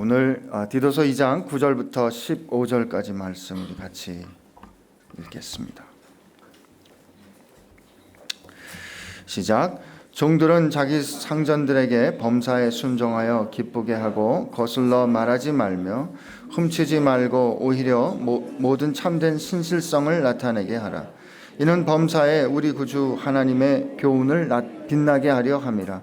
오늘 디도서 2장 9절부터 15절까지 말씀 우리 같이 읽겠습니다. 시작. 종들은 자기 상전들에게 범사에 순종하여 기쁘게 하고 거슬러 말하지 말며 훔치지 말고 오히려 모든 참된 신실성을 나타내게 하라. 이는 범사에 우리 구주 하나님의 교훈을 빛나게 하려 함이라.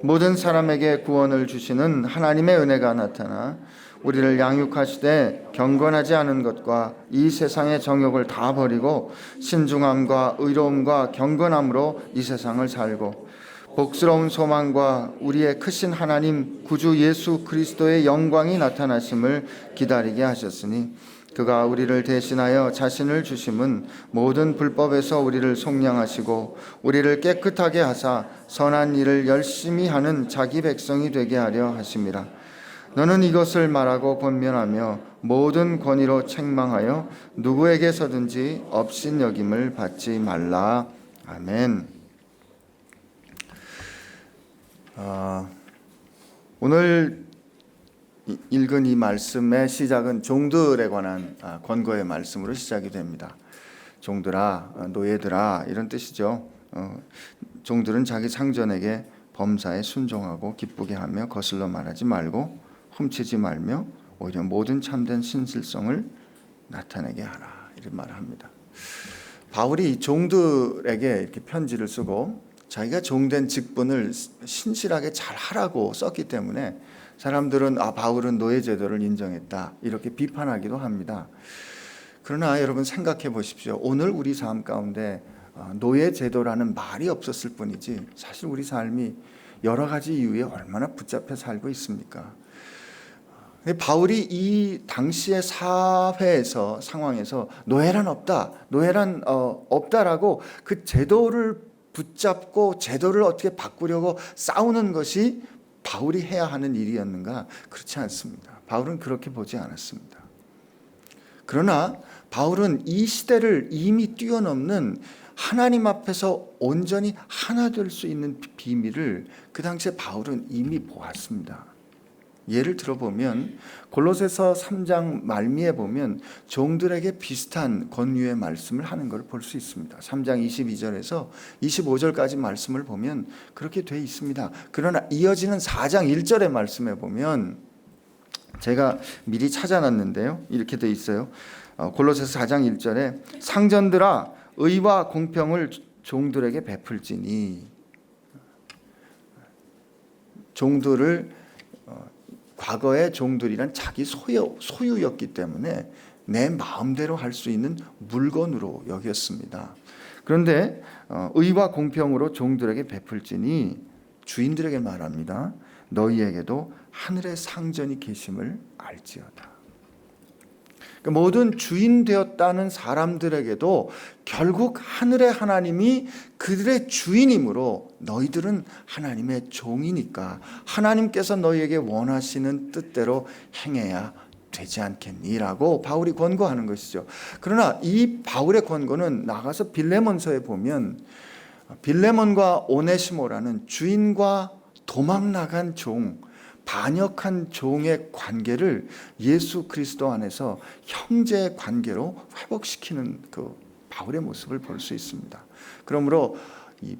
모든 사람에게 구원을 주시는 하나님의 은혜가 나타나 우리를 양육하시되 경건하지 않은 것과 이 세상의 정욕을 다 버리고 신중함과 의로움과 경건함으로 이 세상을 살고 복스러운 소망과 우리의 크신 하나님 구주 예수 그리스도의 영광이 나타나심을 기다리게 하셨으니 그가 우리를 대신하여 자신을 주심은 모든 불법에서 우리를 속량하시고 우리를 깨끗하게 하사 선한 일을 열심히 하는 자기 백성이 되게 하려 하심이라. 너는 이것을 말하고 권면하며 모든 권위로 책망하여 누구에게서든지 업신여김을 받지 말라. 아멘. 오늘 읽은 이 말씀의 시작은 종들에 관한 권고의 말씀으로 시작이 됩니다. 종들아, 노예들아 이런 뜻이죠. 종들은 자기 상전에게 범사에 순종하고 기쁘게 하며 거슬러 말하지 말고 훔치지 말며 오히려 모든 참된 신실성을 나타내게 하라 이런 말을 합니다. 바울이 종들에게 이렇게 편지를 쓰고 자기가 종된 직분을 신실하게 잘 하라고 썼기 때문에 사람들은 바울은 노예 제도를 인정했다 이렇게 비판하기도 합니다. 그러나 여러분 생각해 보십시오. 오늘 우리 삶 가운데 노예 제도라는 말이 없었을 뿐이지 사실 우리 삶이 여러 가지 이유에 얼마나 붙잡혀 살고 있습니까? 바울이 이 당시의 사회에서 상황에서 노예란 없다, 노예란 없다라고 그 제도를 붙잡고 제도를 어떻게 바꾸려고 싸우는 것이 바울이 해야 하는 일이었는가? 그렇지 않습니다. 바울은 그렇게 보지 않았습니다. 그러나 바울은 이 시대를 이미 뛰어넘는 하나님 앞에서 온전히 하나 될 수 있는 비밀을 그 당시에 바울은 이미 보았습니다. 예를 들어보면 골로새서 3장 말미에 보면 종들에게 비슷한 권유의 말씀을 하는 걸 볼 수 있습니다. 3장 22절에서 25절까지 말씀을 보면 그렇게 돼 있습니다. 그러나 이어지는 4장 1절의 말씀에 보면 제가 미리 찾아놨는데요. 이렇게 돼 있어요. 골로새서 4장 1절에 상전들아 의와 공평을 종들에게 베풀지니 종들을 과거의 종들이란 자기 소유였기 때문에 내 마음대로 할 수 있는 물건으로 여겼습니다. 그런데 의와 공평으로 종들에게 베풀지니 주인들에게 말합니다. 너희에게도 하늘의 상전이 계심을 알지어다. 모든 주인 되었다는 사람들에게도 결국 하늘의 하나님이 그들의 주인이므로 너희들은 하나님의 종이니까 하나님께서 너희에게 원하시는 뜻대로 행해야 되지 않겠니라고 바울이 권고하는 것이죠. 그러나 이 바울의 권고는 나가서 빌레몬서에 보면 빌레몬과 오네시모라는 주인과 도망나간 종, 반역한 종의 관계를 예수 그리스도 안에서 형제의 관계로 회복시키는 그 바울의 모습을 볼 수 있습니다. 그러므로 이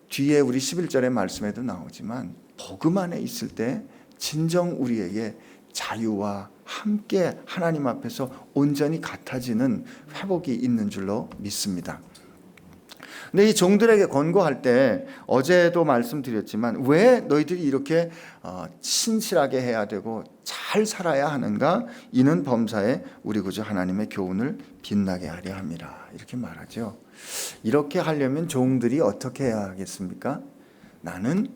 뒤에 우리 11절의 말씀에도 나오지만 복음 안에 있을 때 진정 우리에게 자유와 함께 하나님 앞에서 온전히 같아지는 회복이 있는 줄로 믿습니다. 근데 이 종들에게 권고할 때 어제도 말씀드렸지만 왜 너희들이 이렇게 신실하게 해야 되고 잘 살아야 하는가? 이는 범사에 우리 구주 하나님의 교훈을 빛나게 하려 함이라 이렇게 말하죠. 이렇게 하려면 종들이 어떻게 해야 하겠습니까? 나는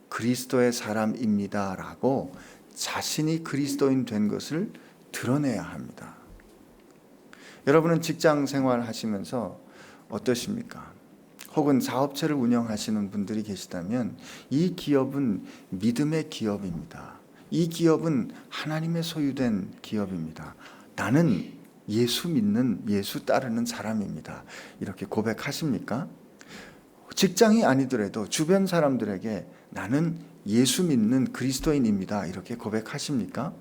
그리스도의 사람입니다 라고 자신이 그리스도인 된 것을 드러내야 합니다. 여러분은 직장 생활 하시면서 어떠십니까? 혹은 사업체를 운영하시는 분들이 계시다면 이 기업은 믿음의 기업입니다. 이 기업은 하나님의 소유된 기업입니다. 나는 예수 믿는, 예수 따르는 사람입니다. 이렇게 고백하십니까? 직장이 아니더라도 주변 사람들에게 나는 예수 믿는 그리스도인입니다. 이렇게 고백하십니까?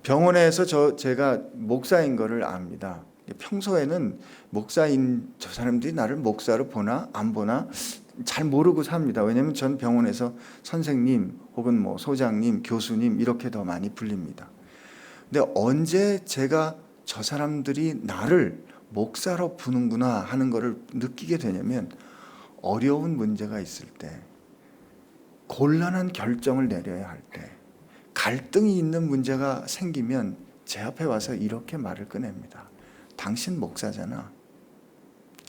병원에서 제가 목사인 거를 압니다. 평소에는 목사인 저 사람들이 나를 목사로 보나 안 보나 잘 모르고 삽니다. 왜냐하면 전 병원에서 선생님 혹은 뭐 소장님, 교수님 이렇게 더 많이 불립니다. 근데 언제 제가 저 사람들이 나를 목사로 부는구나 하는 것을 느끼게 되냐면 어려운 문제가 있을 때, 곤란한 결정을 내려야 할 때, 갈등이 있는 문제가 생기면 제 앞에 와서 이렇게 말을 꺼냅니다. 당신 목사잖아.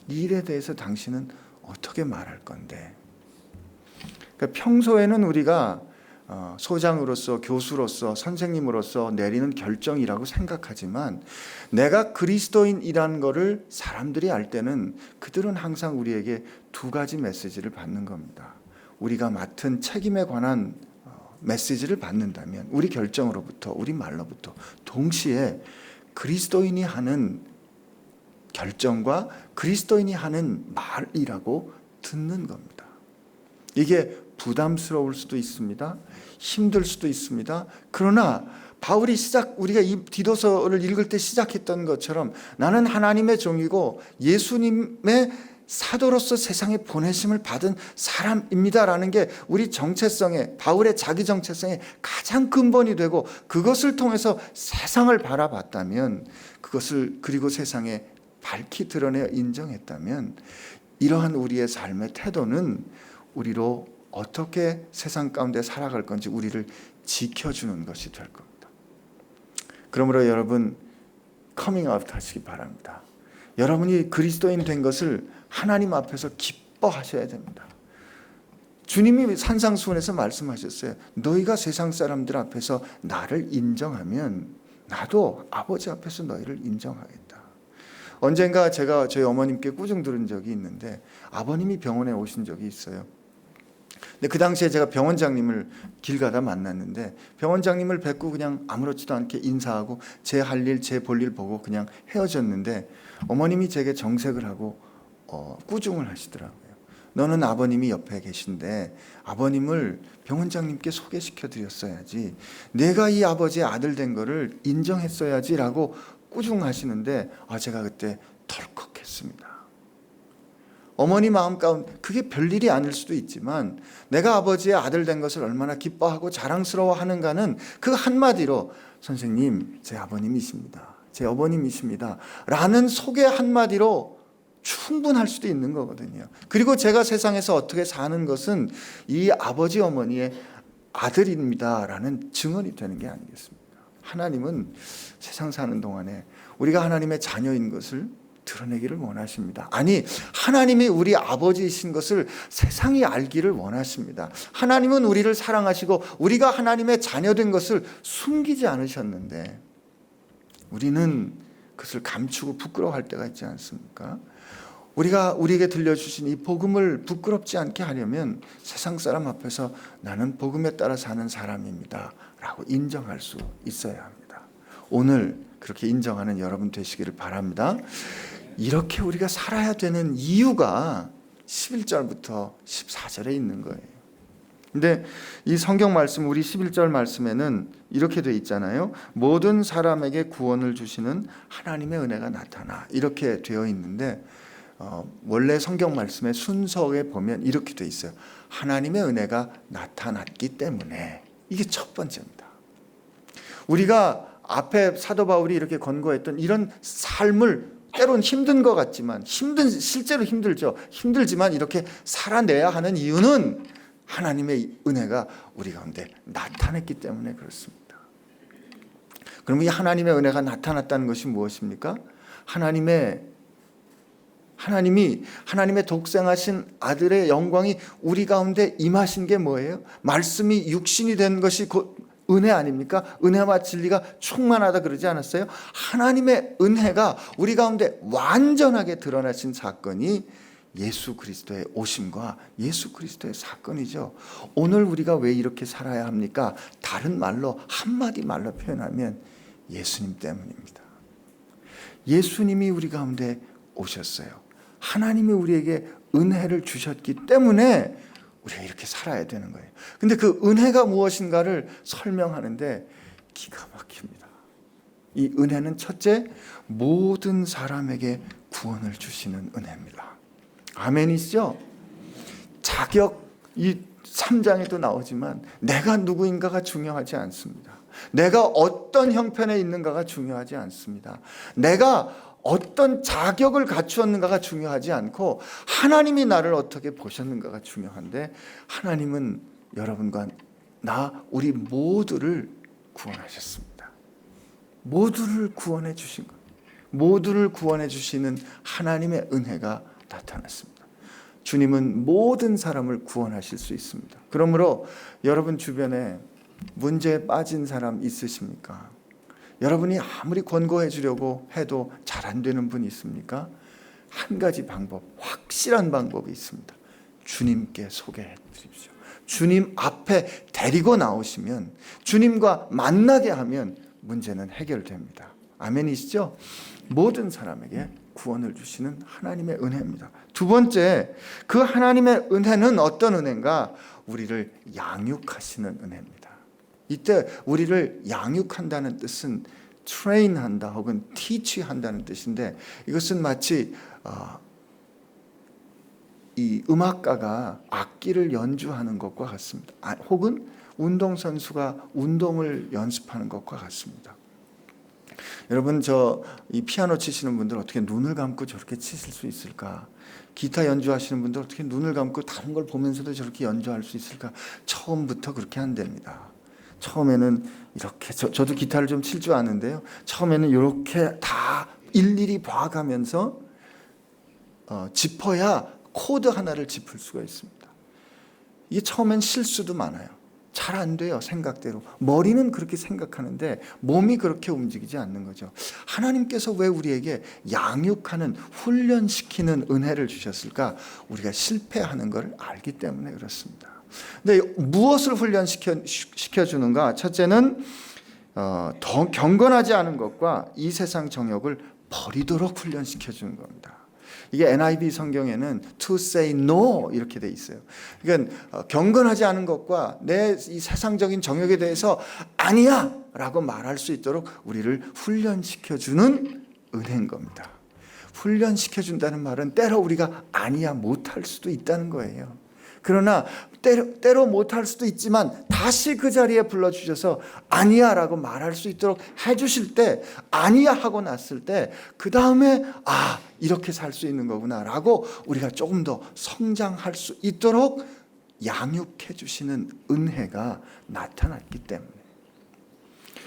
이 일에 대해서 당신은 어떻게 말할 건데? 그러니까 평소에는 우리가 소장으로서, 교수로서, 선생님으로서 내리는 결정이라고 생각하지만 내가 그리스도인이라는 것을 사람들이 알 때는 그들은 항상 우리에게 두 가지 메시지를 받는 겁니다. 우리가 맡은 책임에 관한 메시지를 받는다면 우리 결정으로부터, 우리 말로부터 동시에 그리스도인이 하는 결정과 그리스도인이 하는 말이라고 듣는 겁니다. 이게 부담스러울 수도 있습니다. 힘들 수도 있습니다. 그러나 바울이 우리가 이 디도서를 읽을 때 시작했던 것처럼 나는 하나님의 종이고 예수님의 사도로서 세상에 보내심을 받은 사람입니다라는 게 우리 정체성에, 바울의 자기 정체성의 가장 근본이 되고, 그것을 통해서 세상을 바라봤다면, 그것을 그리고 세상에 밝히 드러내어 인정했다면, 이러한 우리의 삶의 태도는 우리로 어떻게 세상 가운데 살아갈 건지 우리를 지켜주는 것이 될 겁니다. 그러므로 여러분 커밍아웃 하시기 바랍니다. 여러분이 그리스도인 된 것을 하나님 앞에서 기뻐하셔야 됩니다. 주님이 산상수훈에서 말씀하셨어요. 너희가 세상 사람들 앞에서 나를 인정하면 나도 아버지 앞에서 너희를 인정하겠다. 언젠가 제가 저희 어머님께 꾸중 들은 적이 있는데, 아버님이 병원에 오신 적이 있어요. 근데 그 당시에 제가 병원장님을 길 가다 만났는데, 병원장님을 뵙고 그냥 아무렇지도 않게 인사하고 제 할 일, 제 볼 일 보고 그냥 헤어졌는데, 어머님이 제게 정색을 하고 꾸중을 하시더라고요. 너는 아버님이 옆에 계신데 아버님을 병원장님께 소개시켜 드렸어야지, 내가 이 아버지의 아들 된 거를 인정했어야지 라고 꾸중하시는데, 제가 그때 덜컥했습니다. 어머니 마음 가운데 그게 별일이 아닐 수도 있지만 내가 아버지의 아들 된 것을 얼마나 기뻐하고 자랑스러워하는가는 그 한마디로 선생님 제 아버님이십니다, 제 어머님이십니다 라는 소개 한마디로 충분할 수도 있는 거거든요. 그리고 제가 세상에서 어떻게 사는 것은 이 아버지 어머니의 아들입니다 라는 증언이 되는 게 아니겠습니까? 하나님은 세상 사는 동안에 우리가 하나님의 자녀인 것을 드러내기를 원하십니다. 아니, 하나님이 우리 아버지이신 것을 세상이 알기를 원하십니다. 하나님은 우리를 사랑하시고 우리가 하나님의 자녀된 것을 숨기지 않으셨는데 우리는 그것을 감추고 부끄러워할 때가 있지 않습니까? 우리에게 들려주신 이 복음을 부끄럽지 않게 하려면 세상 사람 앞에서 나는 복음에 따라 사는 사람입니다 라고 인정할 수 있어야 합니다. 오늘 그렇게 인정하는 여러분 되시기를 바랍니다. 이렇게 우리가 살아야 되는 이유가 11절부터 14절에 있는 거예요. 근데 이 성경 말씀, 우리 11절 말씀에는 이렇게 돼 있잖아요. 모든 사람에게 구원을 주시는 하나님의 은혜가 나타나, 이렇게 되어 있는데 원래 성경 말씀의 순서에 보면 이렇게 돼 있어요. 하나님의 은혜가 나타났기 때문에. 이게 첫 번째입니다. 우리가 앞에 사도 바울이 이렇게 권고했던 이런 삶을 때론 힘든 것 같지만, 실제로 힘들지만 이렇게 살아내야 하는 이유는 하나님의 은혜가 우리 가운데 나타났기 때문에 그렇습니다. 그럼 이 하나님의 은혜가 나타났다는 것이 무엇입니까? 하나님이 하나님의 독생하신 아들의 영광이 우리 가운데 임하신 게 뭐예요? 말씀이 육신이 된 것이 곧 은혜 아닙니까? 은혜와 진리가 충만하다 그러지 않았어요? 하나님의 은혜가 우리 가운데 완전하게 드러나신 사건이 예수 그리스도의 오심과 예수 그리스도의 사건이죠. 오늘 우리가 왜 이렇게 살아야 합니까? 다른 말로, 한마디 말로 표현하면 예수님 때문입니다. 예수님이 우리 가운데 오셨어요. 하나님이 우리에게 은혜를 주셨기 때문에 우리가 이렇게 살아야 되는 거예요. 근데 그 은혜가 무엇인가를 설명하는데 기가 막힙니다. 이 은혜는 첫째, 모든 사람에게 구원을 주시는 은혜입니다. 아멘이시죠? 자격, 이 3장에도 나오지만 내가 누구인가가 중요하지 않습니다. 내가 어떤 형편에 있는가가 중요하지 않습니다. 내가 어떤 자격을 갖추었는가가 중요하지 않고 하나님이 나를 어떻게 보셨는가가 중요한데, 하나님은 여러분과 우리 모두를 구원하셨습니다. 모두를 구원해 주신 것, 모두를 구원해 주시는 하나님의 은혜가 나타났습니다. 주님은 모든 사람을 구원하실 수 있습니다. 그러므로 여러분 주변에 문제에 빠진 사람 있으십니까? 여러분이 아무리 권고해 주려고 해도 잘 안 되는 분 있습니까? 한 가지 방법, 확실한 방법이 있습니다. 주님께 소개해 드십시오. 주님 앞에 데리고 나오시면, 주님과 만나게 하면 문제는 해결됩니다. 아멘이시죠? 모든 사람에게 구원을 주시는 하나님의 은혜입니다. 두 번째, 그 하나님의 은혜는 어떤 은혜인가? 우리를 양육하시는 은혜입니다. 이때 우리를 양육한다는 뜻은 train한다 혹은 teach한다는 뜻인데, 이것은 마치 이 음악가가 악기를 연주하는 것과 같습니다. 혹은 운동선수가 운동을 연습하는 것과 같습니다. 여러분, 이 피아노 치시는 분들 어떻게 눈을 감고 저렇게 치실 수 있을까? 기타 연주하시는 분들 어떻게 눈을 감고 다른 걸 보면서도 저렇게 연주할 수 있을까? 처음부터 그렇게 안 됩니다. 처음에는 이렇게, 저도 기타를 좀 칠 줄 아는데요, 처음에는 이렇게 다 일일이 봐가면서 짚어야 코드 하나를 짚을 수가 있습니다. 이게 처음엔 실수도 많아요. 잘 안 돼요, 생각대로. 머리는 그렇게 생각하는데 몸이 그렇게 움직이지 않는 거죠. 하나님께서 왜 우리에게 양육하는, 훈련시키는 은혜를 주셨을까? 우리가 실패하는 걸 알기 때문에 그렇습니다. 근데 무엇을 훈련시켜주는가? 첫째는 더 경건하지 않은 것과 이 세상 정욕을 버리도록 훈련시켜주는 겁니다. 이게 NIV 성경에는 to say no 이렇게 돼 있어요. 그러니까 경건하지 않은 것과 내 이 세상적인 정욕에 대해서 아니야 라고 말할 수 있도록 우리를 훈련시켜주는 은혜인 겁니다. 훈련시켜준다는 말은 때로 우리가 아니야 못할 수도 있다는 거예요. 그러나 때로 못할 수도 있지만 다시 그 자리에 불러주셔서 아니야 라고 말할 수 있도록 해주실 때, 아니야 하고 났을 때 그 다음에 이렇게 살 수 있는 거구나 라고 우리가 조금 더 성장할 수 있도록 양육해 주시는 은혜가 나타났기 때문에,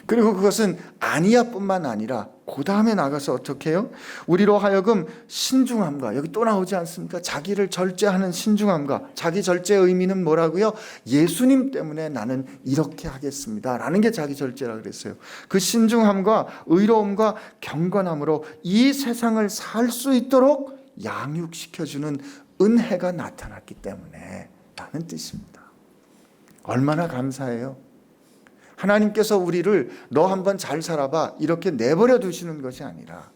그리고 그것은 아니야 뿐만 아니라 그 다음에 나가서 어떻게 해요? 우리로 하여금 신중함과, 여기 또 나오지 않습니까? 자기를 절제하는 신중함과, 자기 절제의 의미는 뭐라고요? 예수님 때문에 나는 이렇게 하겠습니다 라는 게 자기 절제라 그랬어요. 그 신중함과 의로움과 경건함으로 이 세상을 살 수 있도록 양육시켜주는 은혜가 나타났기 때문에 라는 뜻입니다. 얼마나 감사해요. 하나님께서 우리를 너 한번 잘 살아봐 이렇게 내버려 두시는 것이 아니라,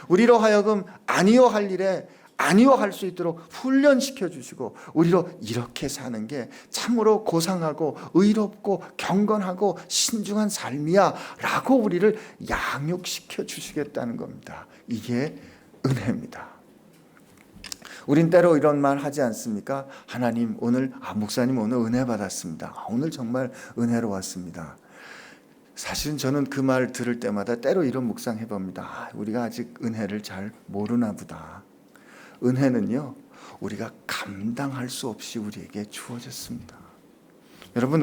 우리로 하여금 아니요 할 일에 아니요 할 수 있도록 훈련시켜 주시고, 우리로 이렇게 사는 게 참으로 고상하고 의롭고 경건하고 신중한 삶이야 라고 우리를 양육시켜 주시겠다는 겁니다. 이게 은혜입니다. 우린 때로 이런 말 하지 않습니까? 하나님 오늘, 목사님 오늘 은혜 받았습니다. 오늘 정말 은혜로웠습니다. 사실은 저는 그 말 들을 때마다 때로 이런 묵상 해봅니다. 우리가 아직 은혜를 잘 모르나 보다. 은혜는요, 우리가 감당할 수 없이 우리에게 주어졌습니다. 여러분,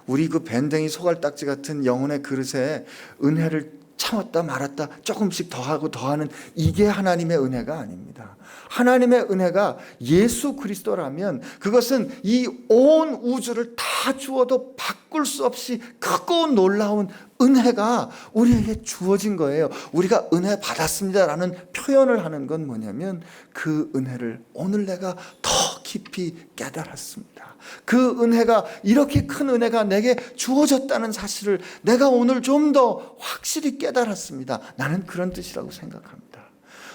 우리 그 밴댕이 소갈딱지 같은 영혼의 그릇에 은혜를 참았다 말았다 조금씩 더하고 더하는, 이게 하나님의 은혜가 아닙니다. 하나님의 은혜가 예수 그리스도라면 그것은 이 온 우주를 다 주어도 바꿀 수 없이 크고 놀라운 은혜가 우리에게 주어진 거예요. 우리가 은혜 받았습니다라는 표현을 하는 건 뭐냐면, 그 은혜를 오늘 내가 더 깊이 깨달았습니다. 그 은혜가, 이렇게 큰 은혜가 내게 주어졌다는 사실을 내가 오늘 좀 더 확실히 깨달았습니다. 나는 그런 뜻이라고 생각합니다.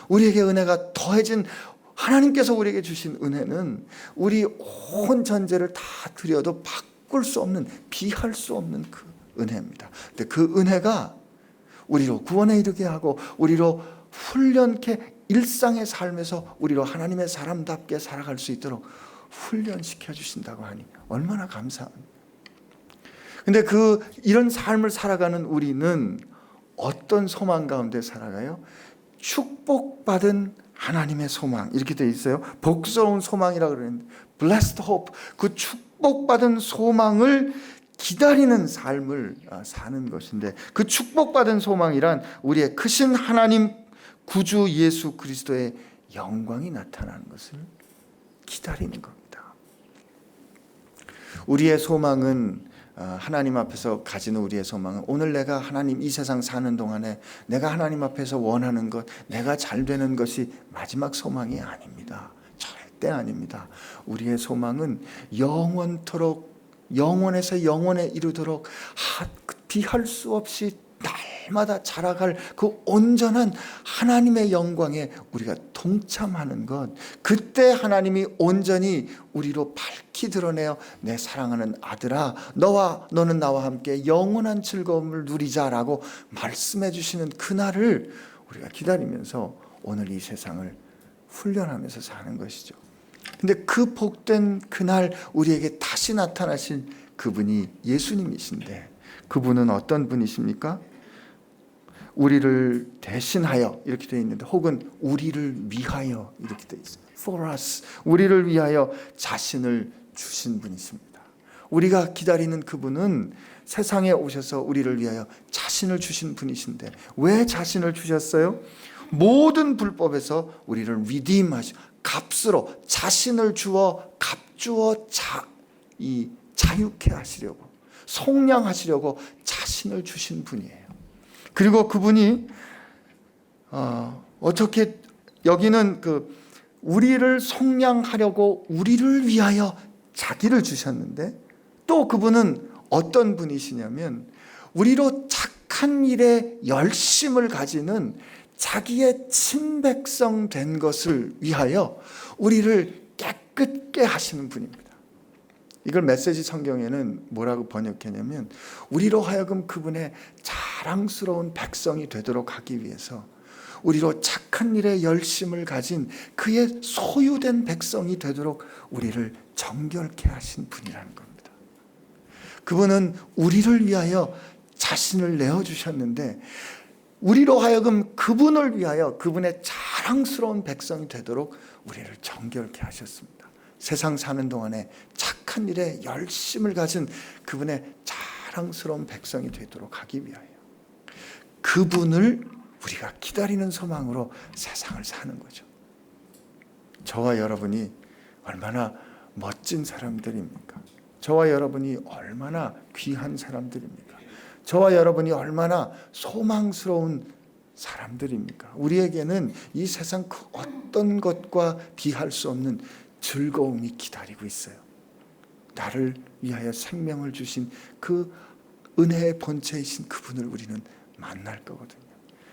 우리에게 은혜가 더해진, 하나님께서 우리에게 주신 은혜는 우리 온 전제를 다 드려도 바꿀 수 없는, 비할 수 없는 그 은혜입니다. 근데 그 은혜가 우리로 구원에 이르게 하고 우리로 훈련케 일상의 삶에서 우리로 하나님의 사람답게 살아갈 수 있도록 훈련시켜 주신다고 하니 얼마나 감사합니다. 근데 이런 삶을 살아가는 우리는 어떤 소망 가운데 살아가요? 축복받은 하나님의 소망, 이렇게 되어 있어요. 복스러운 소망이라고 그러는데 blessed hope, 그 축복받은 소망을 기다리는 삶을 사는 것인데, 그 축복받은 소망이란 우리의 크신 하나님 구주 예수 그리스도의 영광이 나타나는 것을 기다리는 겁니다. 우리의 소망은, 하나님 앞에서 가지는 우리의 소망은, 오늘 내가 하나님 이 세상 사는 동안에 내가 하나님 앞에서 원하는 것, 내가 잘 되는 것이 마지막 소망이 아닙니다. 절대 아닙니다. 우리의 소망은 영원토록, 영원에서 영원에 이르도록 비할 수 없이 날마다 자라갈 그 온전한 하나님의 영광에 우리가 동참하는 것, 그때 하나님이 온전히 우리로 밝히 드러내어 내 사랑하는 아들아, 너는 나와 함께 영원한 즐거움을 누리자라고 말씀해 주시는 그날을 우리가 기다리면서 오늘 이 세상을 훈련하면서 사는 것이죠. 근데 그 복된 그날 우리에게 다시 나타나신 그분이 예수님이신데, 그분은 어떤 분이십니까? 우리를 대신하여 이렇게 되어 있는데, 혹은 우리를 위하여 이렇게 되어 있어요. For us, 우리를 위하여 자신을 주신 분이십니다. 우리가 기다리는 그분은 세상에 오셔서 우리를 위하여 자신을 주신 분이신데, 왜 자신을 주셨어요? 모든 불법에서 우리를 redeem하시고 값으로 자신을 주어 값주어 자유케 하시려고, 속량하시려고 자신을 주신 분이에요. 그리고 그분이 어떻게, 여기는 우리를 속량하려고 우리를 위하여 자기를 주셨는데, 또 그분은 어떤 분이시냐면 우리로 착한 일에 열심을 가지는 자기의 친백성 된 것을 위하여 우리를 깨끗게 하시는 분입니다. 이걸 메시지 성경에는 뭐라고 번역했냐면, 우리로 하여금 그분의 자랑스러운 백성이 되도록 하기 위해서 우리로 착한 일에 열심을 가진 그의 소유된 백성이 되도록 우리를 정결케 하신 분이라는 겁니다. 그분은 우리를 위하여 자신을 내어주셨는데, 우리로 하여금 그분을 위하여 그분의 자랑스러운 백성이 되도록 우리를 정결케 하셨습니다. 세상 사는 동안에 착한 일에 열심을 가진 그분의 자랑스러운 백성이 되도록 하기 위하여, 그분을 우리가 기다리는 소망으로 세상을 사는 거죠. 저와 여러분이 얼마나 멋진 사람들입니까? 저와 여러분이 얼마나 귀한 사람들입니까? 저와 여러분이 얼마나 소망스러운 사람들입니까? 우리에게는 이 세상 그 어떤 것과 비할 수 없는 즐거움이 기다리고 있어요. 나를 위하여 생명을 주신 그 은혜의 본체이신 그분을 우리는 만날 거거든요.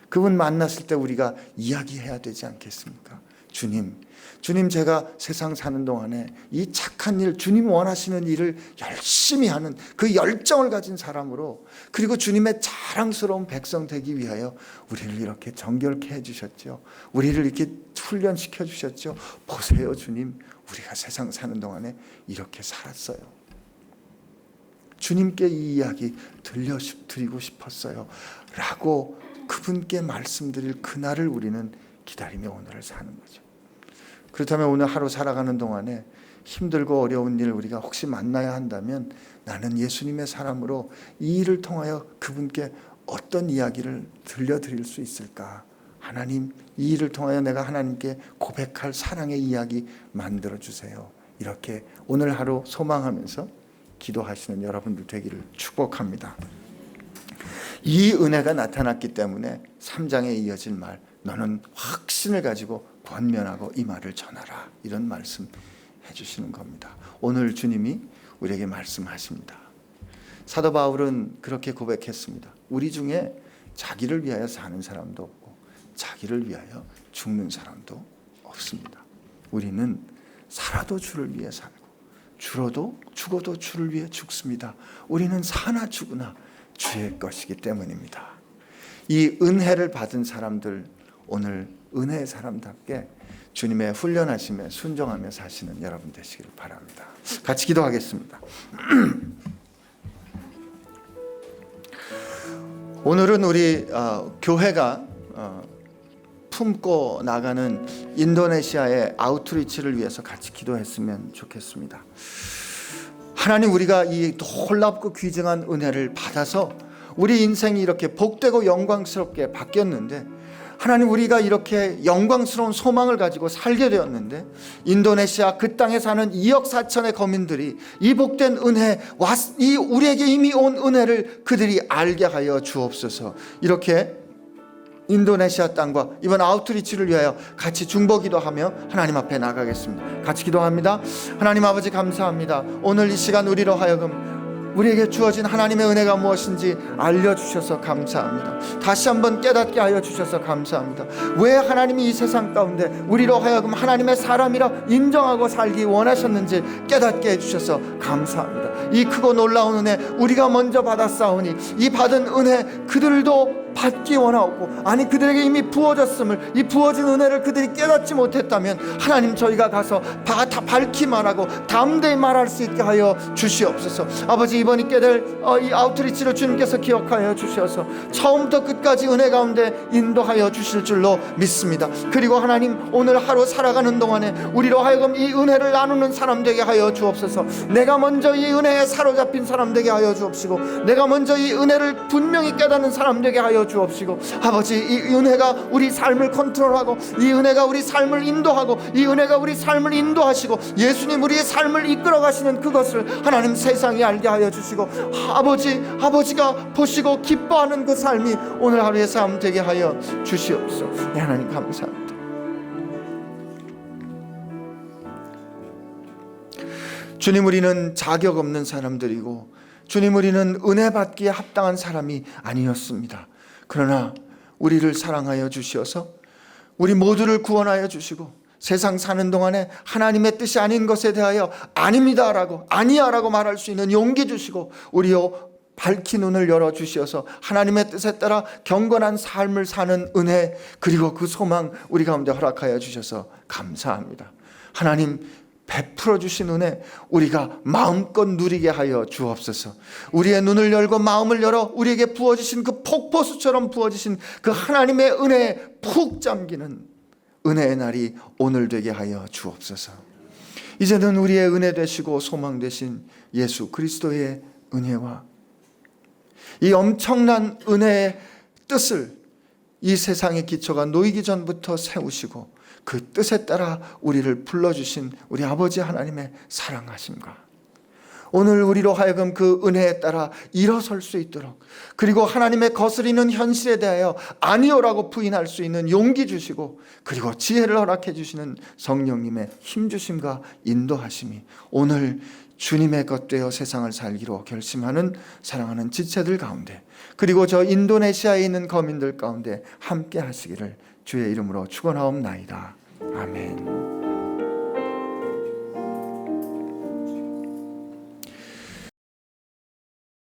그분 만났을 때 우리가 이야기해야 되지 않겠습니까? 주님, 제가 세상 사는 동안에 이 착한 일, 주님 원하시는 일을 열심히 하는 그 열정을 가진 사람으로, 그리고 주님의 자랑스러운 백성 되기 위하여 우리를 이렇게 정결케 해주셨죠. 우리를 이렇게 훈련시켜 주셨죠. 보세요, 주님, 우리가 세상 사는 동안에 이렇게 살았어요. 주님께 이 이야기 들려드리고 싶었어요 라고 그분께 말씀드릴 그날을 우리는 기다리며 오늘을 사는 거죠. 그렇다면 오늘 하루 살아가는 동안에 힘들고 어려운 일 우리가 혹시 만나야 한다면, 나는 예수님의 사람으로 이 일을 통하여 그분께 어떤 이야기를 들려드릴 수 있을까? 하나님, 이 일을 통하여 내가 하나님께 고백할 사랑의 이야기 만들어주세요. 이렇게 오늘 하루 소망하면서 기도하시는 여러분들 되기를 축복합니다. 이 은혜가 나타났기 때문에 3장에 이어질 말, 너는 확신을 가지고 권면하고 이 말을 전하라, 이런 말씀 해주시는 겁니다. 오늘 주님이 우리에게 말씀하십니다. 사도 바울은 그렇게 고백했습니다. 우리 중에 자기를 위하여 사는 사람도 없고 자기를 위하여 죽는 사람도 없습니다. 우리는 살아도 주를 위해 살고 죽어도 주를 위해 죽습니다. 우리는 사나 죽으나 주의 것이기 때문입니다. 이 은혜를 받은 사람들, 오늘 은혜의 사람답게 주님의 훈련하심에 순종하며 사시는 여러분 되시기를 바랍니다. 같이 기도하겠습니다. 오늘은 우리 교회가 품고 나가는 인도네시아의 아우트리치를 위해서 같이 기도했으면 좋겠습니다. 하나님, 우리가 이 놀랍고 귀중한 은혜를 받아서 우리 인생이 이렇게 복되고 영광스럽게 바뀌었는데, 하나님, 우리가 이렇게 영광스러운 소망을 가지고 살게 되었는데, 인도네시아 그 땅에 사는 2억 4천의 거민들이 이 복된 은혜, 이 우리에게 이미 온 은혜를 그들이 알게 하여 주옵소서. 이렇게 인도네시아 땅과 이번 아우트리치를 위하여 같이 중보기도하며 하나님 앞에 나가겠습니다. 같이 기도합니다. 하나님 아버지, 감사합니다. 오늘 이 시간 우리로 하여금 우리에게 주어진 하나님의 은혜가 무엇인지 알려주셔서 감사합니다. 다시 한번 깨닫게 하여 주셔서 감사합니다. 왜 하나님이 이 세상 가운데 우리로 하여금 하나님의 사람이라 인정하고 살기 원하셨는지 깨닫게 해주셔서 감사합니다. 이 크고 놀라운 은혜 우리가 먼저 받았사오니 이 받은 은혜 그들도 받기 원하고, 아니 그들에게 이미 부어졌음을, 이 부어진 은혜를 그들이 깨닫지 못했다면 하나님, 저희가 가서 다 밝히 말하고 담대히 말할 수 있게 하여 주시옵소서. 아버지, 이번 있게 될 이 아우트리치를 주님께서 기억하여 주셔서 처음부터 끝까지 은혜 가운데 인도하여 주실 줄로 믿습니다. 그리고 하나님, 오늘 하루 살아가는 동안에 우리로 하여금 이 은혜를 나누는 사람 되게 하여 주옵소서. 내가 먼저 이 은혜에 사로잡힌 사람 되게 하여 주옵시고, 내가 먼저 이 은혜를 분명히 깨닫는 사람 되게 하여 주옵시고, 아버지, 이 은혜가 우리 삶을 컨트롤하고, 이 은혜가 우리 삶을 인도하고, 이 은혜가 우리 삶을 인도하시고 예수님 우리의 삶을 이끌어 가시는 그것을 하나님 세상이 알게 하여 주시고, 아버지가 보시고 기뻐하는 그 삶이 오늘 하루의 삶 되게 하여 주시옵소서. 네, 하나님 감사합니다. 주님, 우리는 자격 없는 사람들이고, 주님, 우리는 은혜 받기에 합당한 사람이 아니었습니다. 그러나 우리를 사랑하여 주시어서 우리 모두를 구원하여 주시고, 세상 사는 동안에 하나님의 뜻이 아닌 것에 대하여 아닙니다라고, 아니야라고 말할 수 있는 용기 주시고, 우리요 밝힌 눈을 열어주시어서 하나님의 뜻에 따라 경건한 삶을 사는 은혜, 그리고 그 소망 우리 가운데 허락하여 주셔서 감사합니다. 하나님, 베풀어 주신 은혜 우리가 마음껏 누리게 하여 주옵소서. 우리의 눈을 열고 마음을 열어 우리에게 부어주신 그 폭포수처럼 부어주신 그 하나님의 은혜에 푹 잠기는 은혜의 날이 오늘 되게 하여 주옵소서. 이제는 우리의 은혜 되시고 소망 되신 예수 그리스도의 은혜와 이 엄청난 은혜의 뜻을 이 세상의 기초가 놓이기 전부터 세우시고 그 뜻에 따라 우리를 불러주신 우리 아버지 하나님의 사랑하심과 오늘 우리로 하여금 그 은혜에 따라 일어설 수 있도록, 그리고 하나님의 거스리는 현실에 대하여 아니오라고 부인할 수 있는 용기 주시고, 그리고 지혜를 허락해 주시는 성령님의 힘주심과 인도하심이 오늘 주님의 것 되어 세상을 살기로 결심하는 사랑하는 지체들 가운데, 그리고 저 인도네시아에 있는 거민들 가운데 함께 하시기를 주의 이름으로 축원하옵나이다. 아멘.